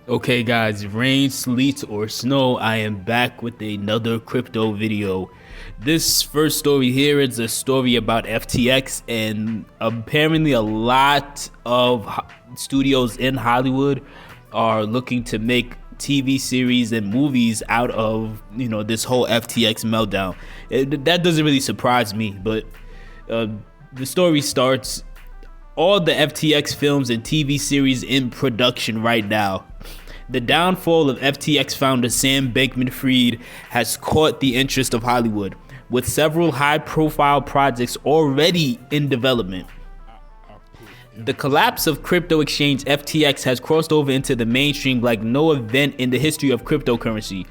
Okay guys, rain, sleet, or snow, I am back with another crypto video. This first story here is a story about FTX, and apparently a lot of studios in Hollywood are looking to make TV series and movies out of, this whole FTX meltdown. That doesn't really surprise me, but the story starts, all the FTX films and TV series in production right now. The downfall of FTX founder Sam Bankman-Fried has caught the interest of Hollywood, with several high-profile projects already in development. The collapse of crypto exchange FTX has crossed over into the mainstream like no event in the history of cryptocurrency,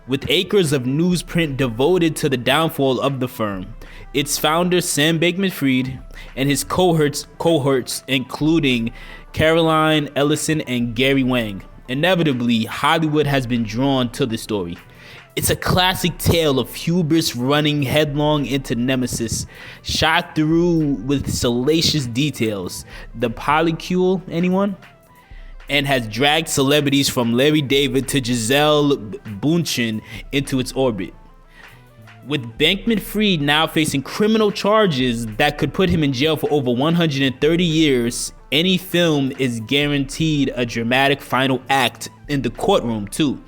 with acres of newsprint devoted to the downfall of the firm. Its founder Sam Bankman-Fried and his cohorts including Caroline Ellison and Gary Wang. Inevitably, Hollywood has been drawn to the story. It's a classic tale of hubris running headlong into nemesis, shot through with salacious details. The polycule, anyone? And has dragged celebrities from Larry David to Gisele Bündchen into its orbit. With Bankman-Fried now facing criminal charges that could put him in jail for over 130 years, any film is guaranteed a dramatic final act in the courtroom too.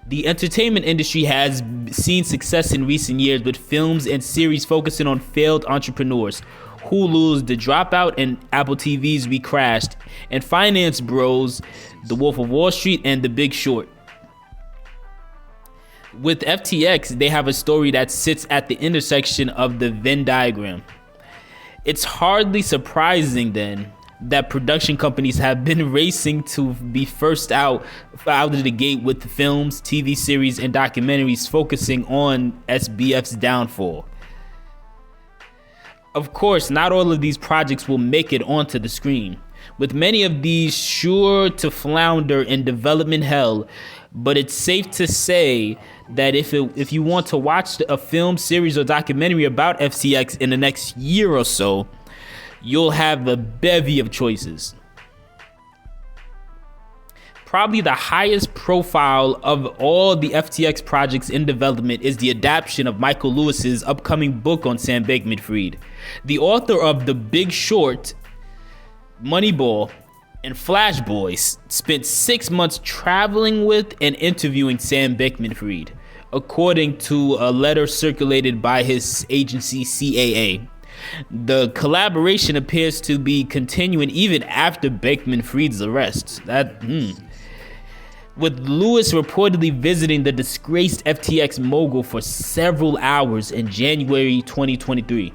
The entertainment industry has seen success in recent years with films and series focusing on failed entrepreneurs. Hulu's The Dropout and Apple TV's We Crashed, and Finance Bros, The Wolf of Wall Street and The Big Short. With FTX, they have a story that sits at the intersection of the Venn diagram. It's hardly surprising then that production companies have been racing to be first out of the gate with films, TV series, and documentaries focusing on SBF's downfall. Of course, not all of these projects will make it onto the screen, with many of these sure to flounder in development hell. But it's safe to say that if you want to watch a film, series, or documentary about FTX in the next year or so, you'll have a bevy of choices. Probably the highest profile of all the FTX projects in development is the adaptation of Michael Lewis's upcoming book on Sam Bankman-Fried. The author of The Big Short, Moneyball, and Flash Boys spent 6 months traveling with and interviewing Sam Bankman-Fried, according to a letter circulated by his agency CAA. The collaboration appears to be continuing even after Bankman-Fried's arrest. With Lewis reportedly visiting the disgraced FTX mogul for several hours in January 2023.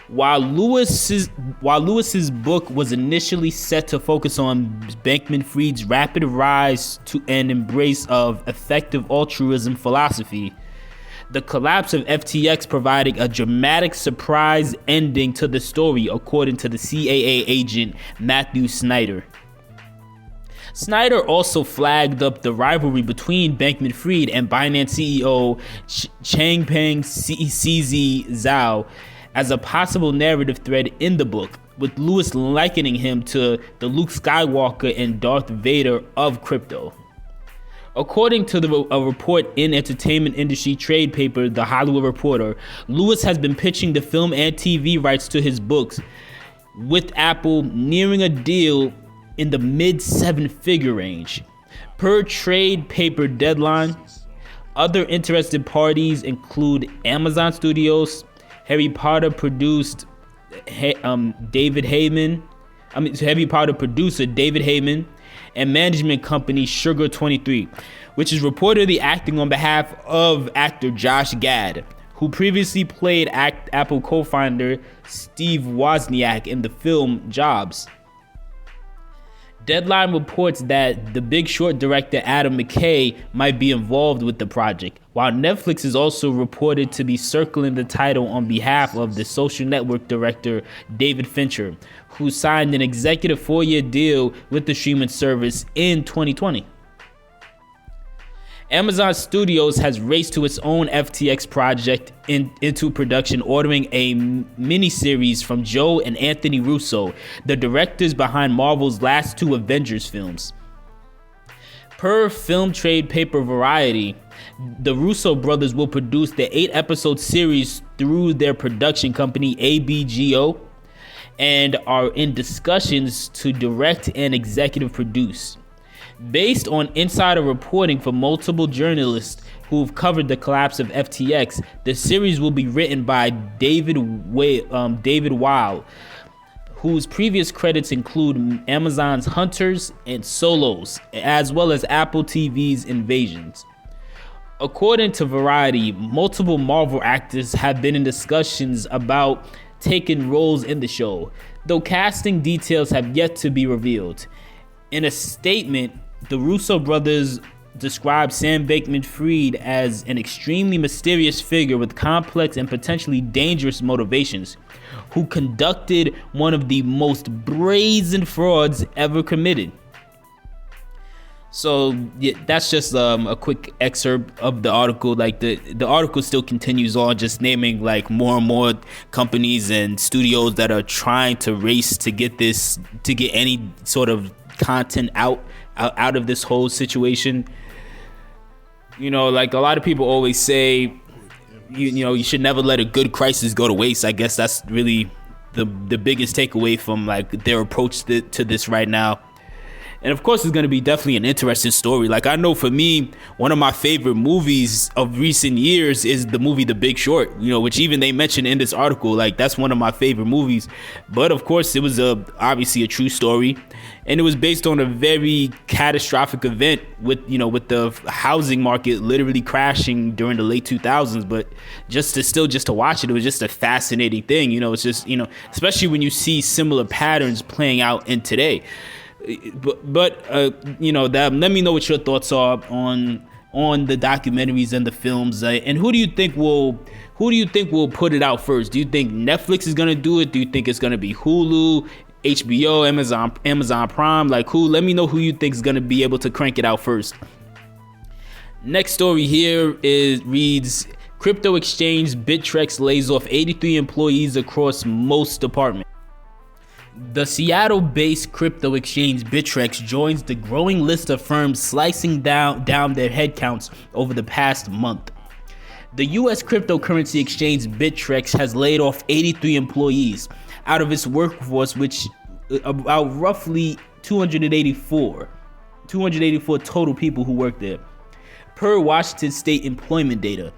While Lewis's book was initially set to focus on Bankman-Fried's rapid rise to an embrace of effective altruism philosophy, the collapse of FTX provided a dramatic surprise ending to the story, according to the CAA agent Matthew Snyder. Snyder also flagged up the rivalry between Bankman-Fried and Binance CEO Changpeng CZ Zhao as a possible narrative thread in the book, with Lewis likening him to the Luke Skywalker and Darth Vader of crypto. According to a report in entertainment industry trade paper The Hollywood Reporter, Lewis has been pitching the film and TV rights to his books, with Apple nearing a deal in the mid-7-figure range. Per trade paper Deadline, other interested parties include Amazon Studios, Harry Potter producer David Heyman, and management company Sugar 23, which is reportedly acting on behalf of actor Josh Gad, who previously played Apple co-founder Steve Wozniak in the film Jobs. Deadline reports that The Big Short director Adam McKay might be involved with the project, while Netflix is also reported to be circling the title on behalf of the social network director David Fincher, who signed an executive 4-year deal with the streaming service in 2020. Amazon Studios has raced to its own FTX project into production, ordering a miniseries from Joe and Anthony Russo, the directors behind Marvel's last two Avengers films. Per film trade paper Variety, the Russo brothers will produce the 8-episode series through their production company ABGO and are in discussions to direct and executive produce. Based on insider reporting from multiple journalists who've covered the collapse of FTX, the series will be written by David Weil, whose previous credits include Amazon's Hunters and Solos, as well as Apple TV's Invasions. According to Variety, multiple Marvel actors have been in discussions about taking roles in the show, though casting details have yet to be revealed. In a statement, the Russo brothers described Sam Bankman-Fried as an extremely mysterious figure with complex and potentially dangerous motivations, who conducted one of the most brazen frauds ever committed. So yeah, that's just a quick excerpt of the article. Like the article still continues on, just naming like more and more companies and studios that are trying to race to get any sort of content out of this whole situation. You know, like a lot of people always say, you know, you should never let a good crisis go to waste. I guess that's really the biggest takeaway from like their approach to this right now. And of course, it's going to be definitely an interesting story. Like, I know for me, one of my favorite movies of recent years is the movie The Big Short, you know, which even they mentioned in this article. Like, that's one of my favorite movies. But of course, it was obviously a true story. And it was based on a very catastrophic event with the housing market literally crashing during the late 2000s. But just to watch it was just a fascinating thing. You know, it's just, you know, especially when you see similar patterns playing out in today. But you know, let me know what your thoughts are on the documentaries and the films, and who do you think will put it out first? Do you think Netflix is gonna do it? Do you think it's gonna be Hulu, HBO, Amazon Prime? Like, who? Let me know who you think is gonna be able to crank it out first. Next story here reads: crypto exchange Bittrex lays off 83 employees across most departments. The Seattle-based crypto exchange Bittrex joins the growing list of firms slicing down their headcounts over the past month. The U.S. cryptocurrency exchange Bittrex has laid off 83 employees out of its workforce, which about roughly 284 total people who work there, per Washington State employment data.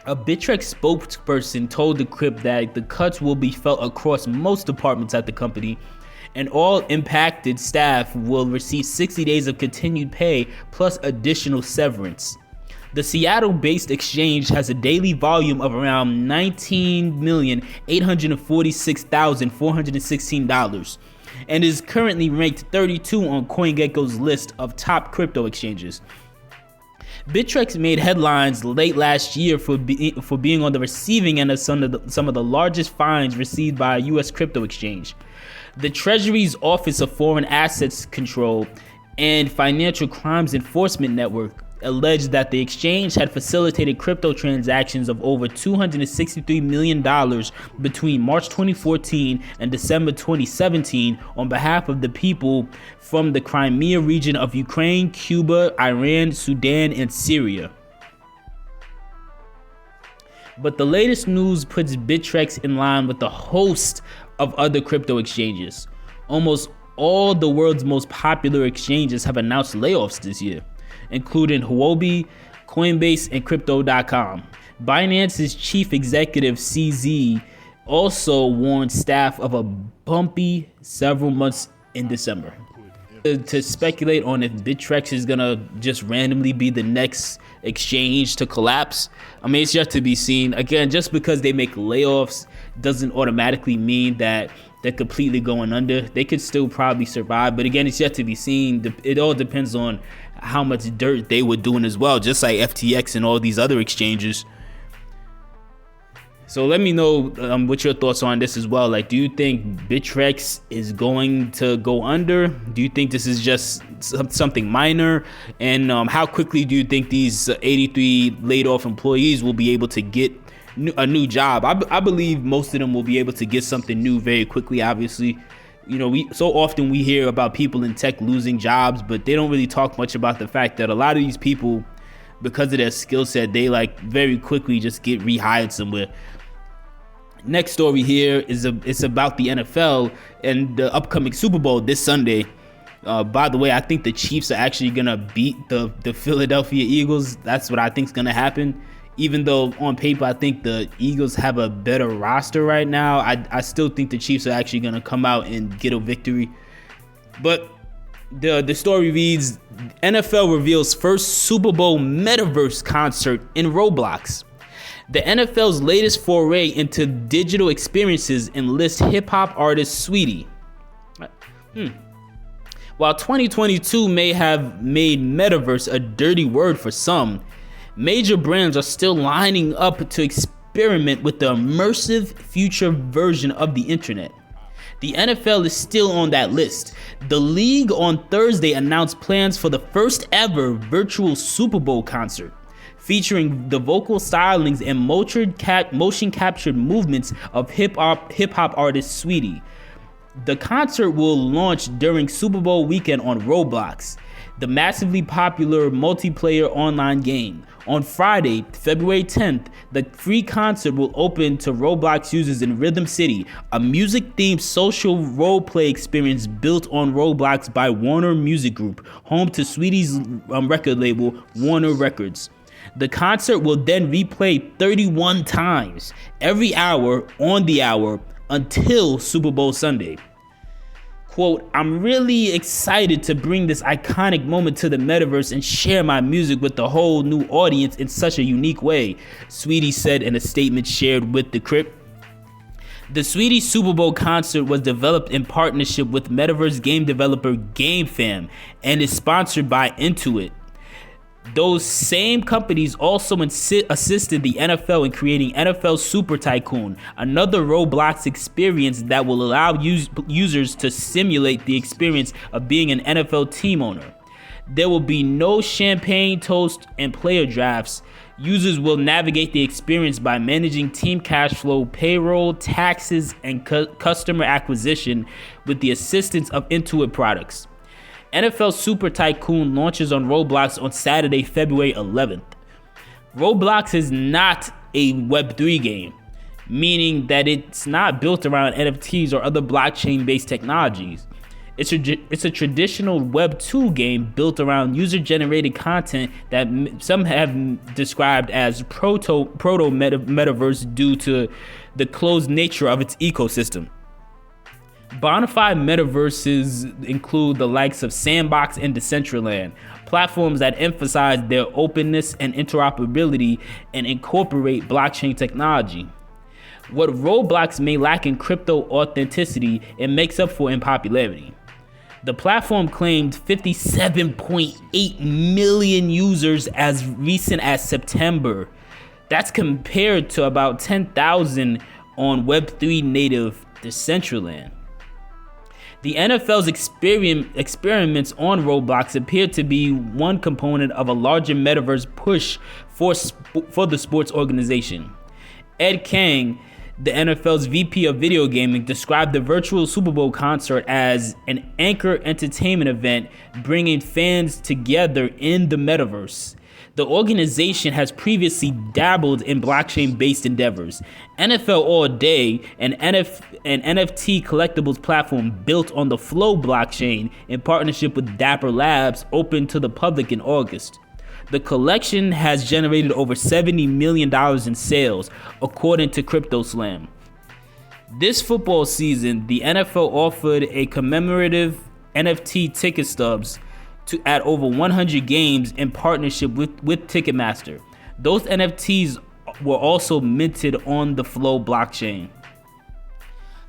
A Bittrex spokesperson told the Crypt that the cuts will be felt across most departments at the company, and all impacted staff will receive 60 days of continued pay plus additional severance. The Seattle-based exchange has a daily volume of around $19,846,416 and is currently ranked 32 on CoinGecko's list of top crypto exchanges. Bittrex made headlines late last year for being on the receiving end of some of the largest fines received by a U.S. crypto exchange. The Treasury's Office of Foreign Assets Control and Financial Crimes Enforcement Network alleged that the exchange had facilitated crypto transactions of over $263 million between March 2014 and December 2017 on behalf of the people from the Crimea region of Ukraine, Cuba, Iran, Sudan, and Syria. But the latest news puts Bittrex in line with a host of other crypto exchanges. Almost all the world's most popular exchanges have announced layoffs this year, including Huobi, Coinbase, and Crypto.com. Binance's chief executive CZ also warned staff of a bumpy several months in December. To speculate on if Bittrex is gonna just randomly be the next exchange to collapse, I mean, it's yet to be seen. Again, just because they make layoffs doesn't automatically mean that they're completely going under. They could still probably survive, but again, it's yet to be seen. It all depends on how much dirt they were doing as well, just like FTX and all these other exchanges. So let me know what your thoughts are on this as well. Like, do you think Bittrex is going to go under? Do you think this is just something minor? And how quickly do you think these 83 laid off employees will be able to get a new job? I believe most of them will be able to get something new very quickly. Obviously, we so often we hear about people in tech losing jobs, but they don't really talk much about the fact that a lot of these people, because of their skill set, they like very quickly just get rehired somewhere. Next story here is it's about the NFL and the upcoming Super Bowl this Sunday. By the way, I think the Chiefs are actually gonna beat the Philadelphia Eagles. That's what I think is gonna happen. Even though on paper I think the Eagles have a better roster right now, I still think the Chiefs are actually gonna come out and get a victory. But the story reads: NFL reveals first Super Bowl Metaverse Concert in Roblox. The NFL's latest foray into digital experiences enlists hip-hop artist Saweetie. While 2022 may have made metaverse a dirty word for some, major brands are still lining up to experiment with the immersive future version of the internet. The NFL is still on that list. The league on Thursday announced plans for the first ever virtual Super Bowl concert, featuring the vocal stylings and motion captured movements of hip hop artist Saweetie. The concert will launch during Super Bowl weekend on Roblox, the massively popular multiplayer online game. On Friday, February 10th, the free concert will open to Roblox users in Rhythm City, a music-themed social role-play experience built on Roblox by Warner Music Group, home to Saweetie's record label, Warner Records. The concert will then replay 31 times every hour on the hour until Super Bowl Sunday. Quote, "I'm really excited to bring this iconic moment to the metaverse and share my music with the whole new audience in such a unique way," Saweetie said in a statement shared with the Crypt. The Saweetie Super Bowl concert was developed in partnership with metaverse game developer GameFam and is sponsored by Intuit. Those same companies also assisted the NFL in creating NFL Super Tycoon, another Roblox experience that will allow users to simulate the experience of being an NFL team owner. There will be no champagne toast and player drafts. Users will navigate the experience by managing team cash flow, payroll, taxes, and customer acquisition with the assistance of Intuit products. NFL Super Tycoon launches on Roblox on Saturday, February 11th. Roblox is not a Web3 game, meaning that it's not built around NFTs or other blockchain-based technologies. It's a traditional Web2 game built around user-generated content that some have described as proto-metaverse due to the closed nature of its ecosystem. Bonafide metaverses include the likes of Sandbox and Decentraland, platforms that emphasize their openness and interoperability and incorporate blockchain technology. What Roblox may lack in crypto authenticity, it makes up for in popularity. The platform claimed 57.8 million users as recent as September. That's compared to about 10,000 on Web3 native Decentraland. The NFL's experiments on Roblox appear to be one component of a larger metaverse push for the sports organization. Ed Kang, the NFL's VP of video gaming, described the virtual Super Bowl concert as an anchor entertainment event bringing fans together in the metaverse. The organization has previously dabbled in blockchain-based endeavors. NFL All Day, an NFT collectibles platform built on the Flow blockchain in partnership with Dapper Labs, opened to the public in August. The collection has generated over $70 million in sales, according to CryptoSlam. This football season, the NFL offered a commemorative NFT ticket stubs at over 100 games in partnership with Ticketmaster. Those NFTs were also minted on the Flow blockchain.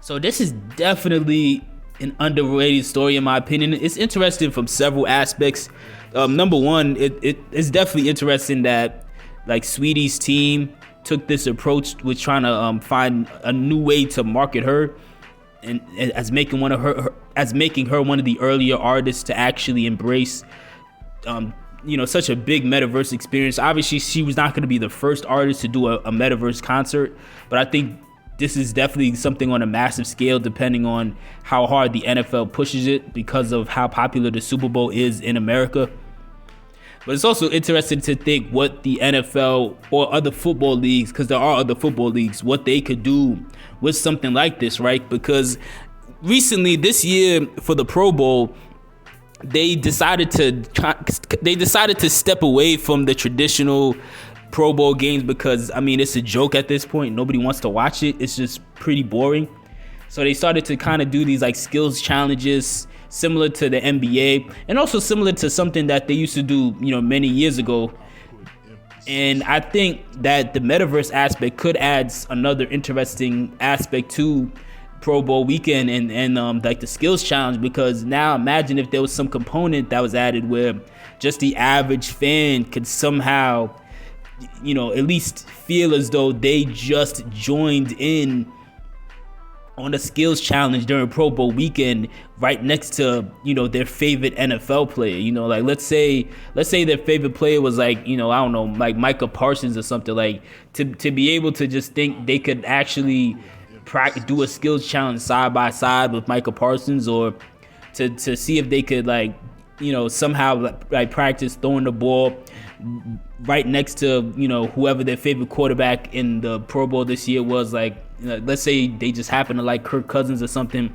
So this is definitely an underrated story in my opinion. It's interesting from several aspects. Number one, it's definitely interesting that like Saweetie's team took this approach with trying to find a new way to market her, and as making her one of the earlier artists to actually embrace such a big metaverse experience. Obviously she was not going to be the first artist to do a metaverse concert, but I think this is definitely something on a massive scale, depending on how hard the NFL pushes it because of how popular the Super Bowl is in America. But it's also interesting to think what the NFL or other football leagues, because there are other football leagues, what they could do with something like this, right? Because recently, this year for the Pro Bowl, they decided to step away from the traditional Pro Bowl games because, I mean, it's a joke at this point. Nobody wants to watch it. It's just pretty boring. So they started to kind of do these like skills challenges similar to the NBA, and also similar to something that they used to do, many years ago. And I think that the metaverse aspect could add another interesting aspect to Pro Bowl weekend and like the skills challenge, because now imagine if there was some component that was added where just the average fan could somehow, at least feel as though they just joined in on a skills challenge during Pro Bowl weekend right next to, their favorite NFL player. Like let's say their favorite player was like, I don't know, like Micah Parsons or something. Like to be able to just think they could actually do a skills challenge side by side with Micah Parsons, or to see if they could somehow like practice throwing the ball right next to whoever their favorite quarterback in the Pro Bowl this year was. Like let's say they just happen to like Kirk Cousins or something,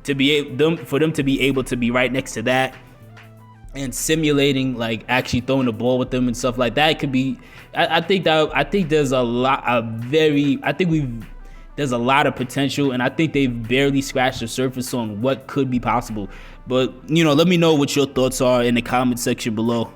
for them to be able to be right next to that and simulating like actually throwing the ball with them and stuff like that. It could be I think there's a lot of potential, and I think they've barely scratched the surface on what could be possible. But let me know what your thoughts are in the comment section below.